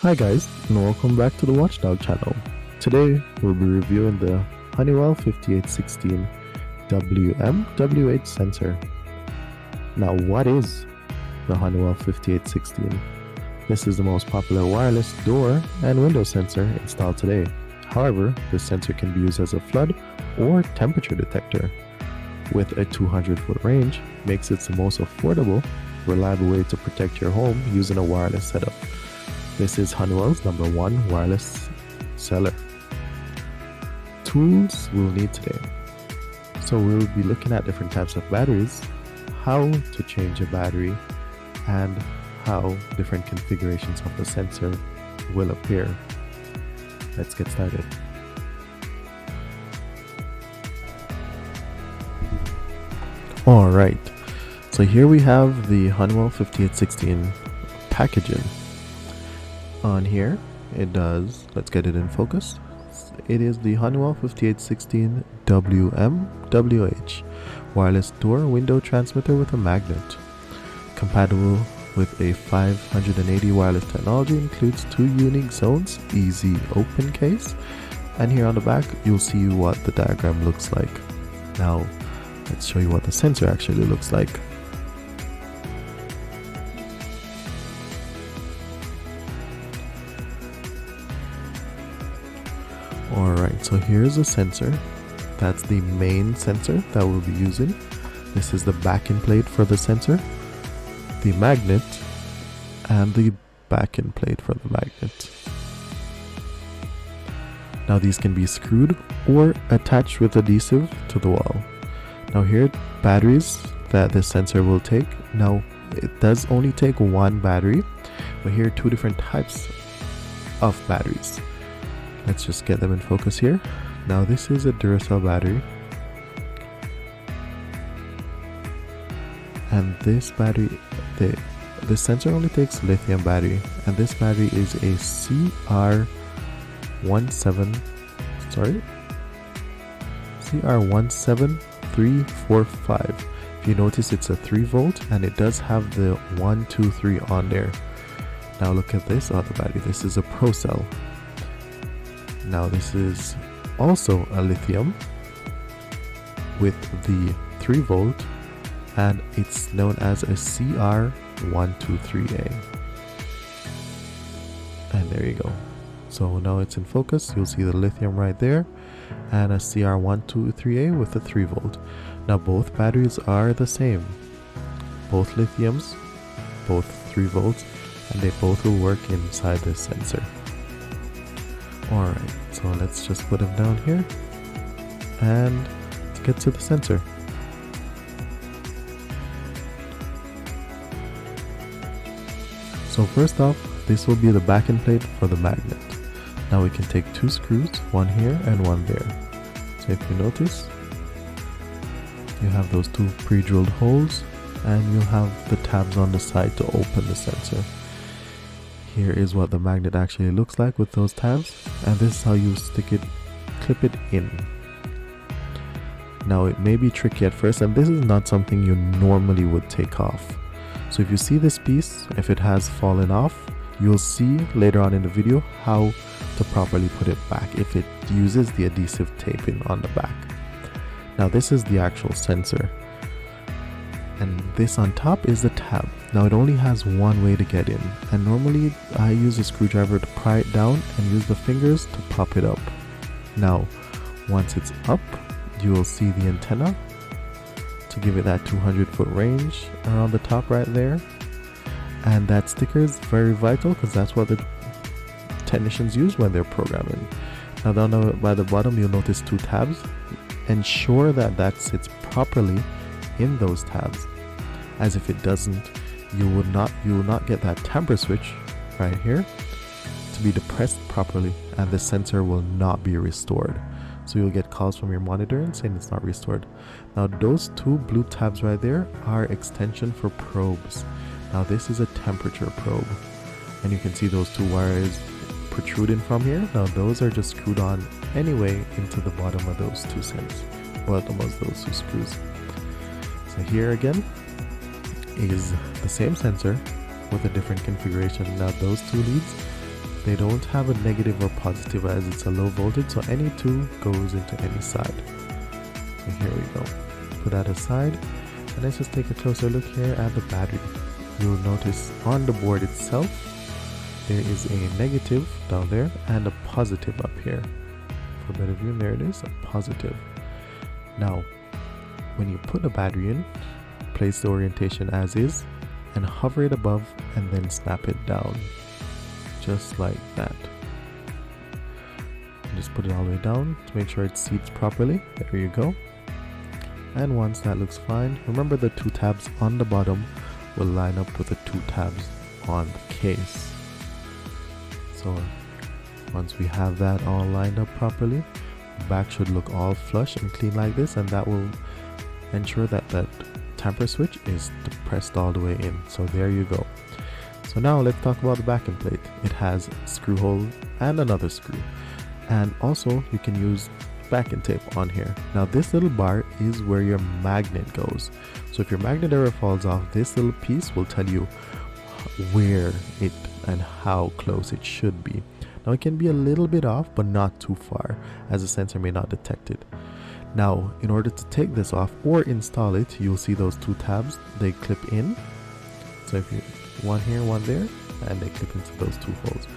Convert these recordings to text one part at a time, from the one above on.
Hi guys, and welcome back to the Watchdog channel. Today we'll be reviewing the Honeywell 5816WMWH sensor. Now, what is the Honeywell 5816? This is the most popular wireless door and window sensor installed today. However, this sensor can be used as a flood or temperature detector. With a 200-foot range, makes it the most affordable, reliable way to protect your home using a wireless setup. This is Honeywell's #1 wireless seller. Tools we'll need today. So we'll be looking at different types of batteries, how to change a battery, and how different configurations of the sensor will appear. Let's get started. Alright, so here we have the Honeywell 5816 packaging. On here it does, let's get it in focus. It is the Honeywell 5816WMWH wireless door window transmitter with a magnet. Compatible with a 580 wireless technology, includes 2 unique zones, easy open case, and here on the back you'll see what the diagram looks like. Now let's show you what the sensor actually looks like. Alright, so here's a sensor. That's the main sensor that we'll be using. This is the backing plate for the sensor, the magnet, and the backing plate for the magnet. Now these can be screwed or attached with adhesive to the wall. Now here, batteries that this sensor will take. Now it does only take one battery, but here are 2 different types of batteries. Let's just get them in focus here. Now this is a Duracell battery, and this battery, this sensor only takes lithium battery, and this battery is a CR17345. If you notice, it's a 3 volt, and it does have the 1, 2, 3 on there. Now look at this other battery. This is a ProCell. Now this is also a lithium with the 3 volt, and it's known as a CR123A. And there you go. So now it's in focus. You'll see the lithium right there, and a CR123A with a 3 volt. Now both batteries are the same. Both lithiums, both 3 volts, and they both will work inside this sensor. Alright, so let's just put them down here and let's get to the sensor. So first off, this will be the backing plate for the magnet. Now we can take 2 screws, one here and one there. So if you notice, you have those 2 pre-drilled holes, and you'll have the tabs on the side to open the sensor. Here is what the magnet actually looks like with those tabs, and this is how you clip it in. Now it may be tricky at first, and this is not something you normally would take off. So if you see this piece, if it has fallen off, you'll see later on in the video how to properly put it back if it uses the adhesive taping on the back. Now this is the actual sensor, and this on top is the tab. Now it only has one way to get in, and normally I use a screwdriver to pry it down and use the fingers to pop it up. Now once it's up, you will see the antenna to give it that 200-foot range around the top right there, and that sticker is very vital because that's what the technicians use when they're programming. Now down by the bottom you'll notice 2 tabs. Ensure that that sits properly in those tabs, as if it doesn't, you will not get that tamper switch right here to be depressed properly, and the sensor will not be restored. So you'll get calls from your monitor and saying it's not restored. Now those two blue tabs right there are extension for probes. Now this is a temperature probe, and you can see those two wires protruding from here. Now those are just screwed on anyway into the bottom of those two those two screws. So here again is the same sensor with a different configuration. Now those two leads, they don't have a negative or positive as it's a low voltage, so any two goes into any side. So here we go. Put that aside, and let's just take a closer look here at the battery. You'll notice on the board itself there is a negative down there and a positive up here. For a better view, there it is, a positive. Now when you put the battery in, place the orientation as is and hover it above and then snap it down, just like that. Just put it all the way down to make sure it seats properly. There you go. And once that looks fine, remember the two tabs on the bottom will line up with the two tabs on the case. So once we have that all lined up properly, the back should look all flush and clean like this, and that will ensure that that tamper switch is depressed all the way in. So there you go. So now let's talk about the backing plate. It has a screw hole and another screw, and also you can use backing tape on here. Now this little bar is where your magnet goes. So if your magnet ever falls off, this little piece will tell you where it and how close it should be. Now it can be a little bit off, but not too far, as the sensor may not detect it. Now in order to take this off or install it, you'll see those two tabs, they clip in. So if you one here, one there, and they clip into those two holes.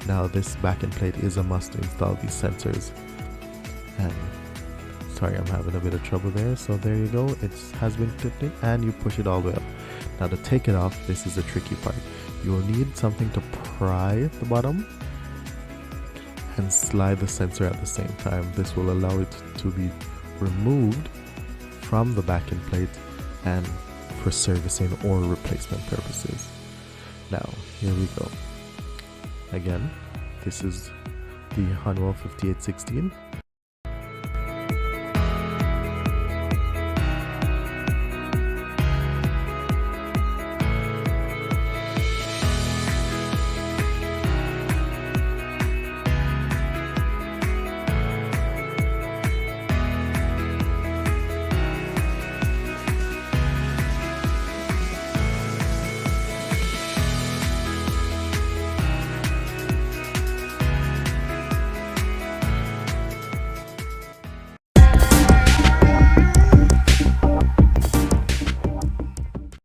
Now this backing plate is a must to install these sensors. And sorry, I'm having a bit of trouble there. So there you go, it has been clipped in, and you push it all the way up. Now to take it off, this is the tricky part. You will need something to pry the bottom and slide the sensor at the same time. This will allow it to be removed from the backing plate and for servicing or replacement purposes. Now here we go. Again, this is the Honeywell 5816